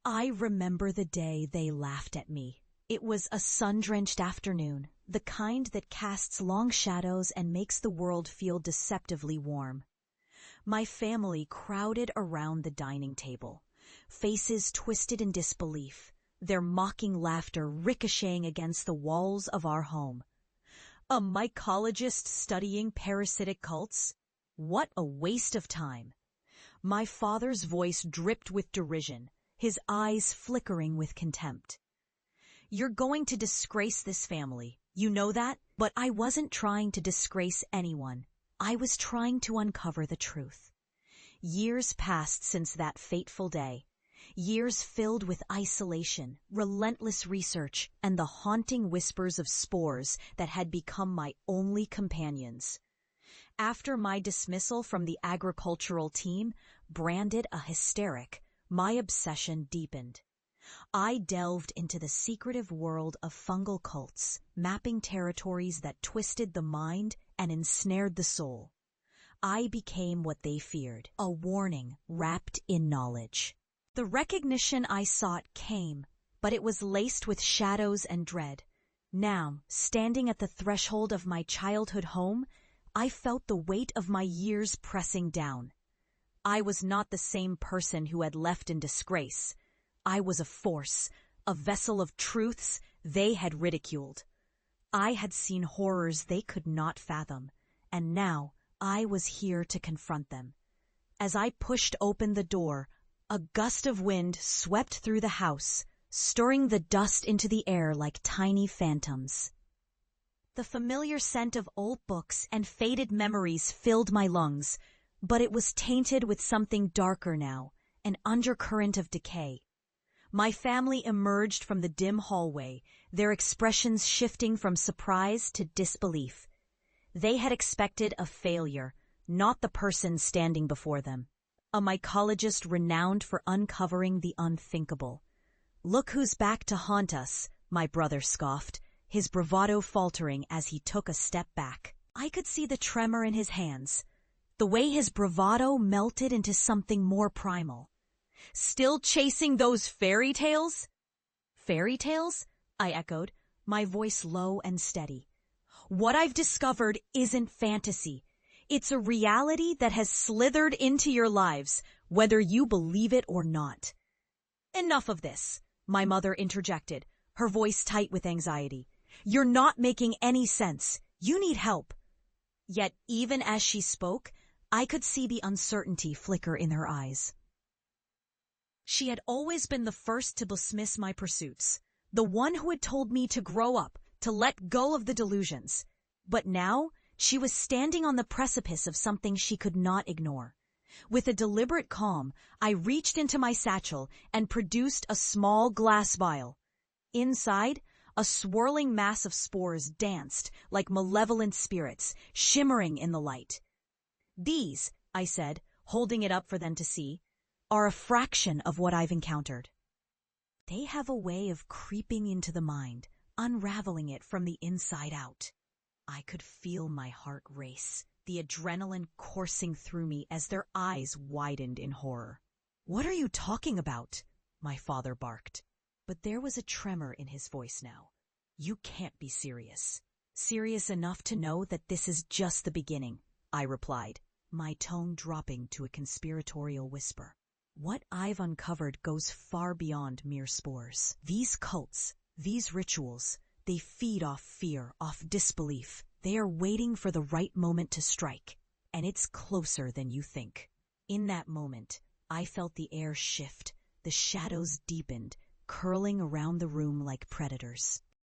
I remember the day they laughed at me. It was a sun-drenched afternoon, the kind that casts long shadows and makes the world feel deceptively warm. My family crowded around the dining table, faces twisted in disbelief, their mocking laughter ricocheting against the walls of our home. A mycologist studying parasitic cults? What a waste of time. My father's voice dripped with derision, his eyes flickering with contempt. You're going to disgrace this family, you know that? But I wasn't trying to disgrace anyone. I was trying to uncover the truth. Years passed since that fateful day. Years filled with isolation, relentless research, and the haunting whispers of spores that had become my only companions. After my dismissal from the agricultural team, branded a hysteric, my obsession deepened. I delved into the secretive world of fungal cults, mapping territories that twisted the mind and ensnared the soul. I became what they feared, a warning wrapped in knowledge. The recognition I sought came, but it was laced with shadows and dread. Now, standing at the threshold of my childhood home, I felt the weight of my years pressing down. I was not the same person who had left in disgrace. I was a force, a vessel of truths they had ridiculed. I had seen horrors they could not fathom, and now I was here to confront them. As I pushed open the door, a gust of wind swept through the house, stirring the dust into the air like tiny phantoms. The familiar scent of old books and faded memories filled my lungs, but it was tainted with something darker now, an undercurrent of decay. My family emerged from the dim hallway, their expressions shifting from surprise to disbelief. They had expected a failure, not the person standing before them. A mycologist renowned for uncovering the unthinkable. "Look who's back to haunt us," my brother scoffed, his bravado faltering as he took a step back. I could see the tremor in his hands, the way his bravado melted into something more primal. "Still chasing those fairy tales?" "Fairy tales?" I echoed, my voice low and steady. "What I've discovered isn't fantasy. It's a reality that has slithered into your lives, whether you believe it or not." "Enough of this," my mother interjected, her voice tight with anxiety. "You're not making any sense. You need help." Yet even as she spoke, I could see the uncertainty flicker in her eyes. She had always been the first to dismiss my pursuits, the one who had told me to grow up, to let go of the delusions. But now, she was standing on the precipice of something she could not ignore. With a deliberate calm, I reached into my satchel and produced a small glass vial. Inside, a swirling mass of spores danced like malevolent spirits, shimmering in the light. "These," I said, holding it up for them to see, "are a fraction of what I've encountered. They have a way of creeping into the mind, unraveling it from the inside out." I could feel my heart race, the adrenaline coursing through me as their eyes widened in horror. "What are you talking about?" my father barked. But there was a tremor in his voice now. "You can't be serious." "Serious enough to know that this is just the beginning," I replied, my tone dropping to a conspiratorial whisper. "What I've uncovered goes far beyond mere spores. These cults, these rituals, they feed off fear, off disbelief. They are waiting for the right moment to strike, and it's closer than you think." In that moment, I felt the air shift, the shadows deepened, curling around the room like predators.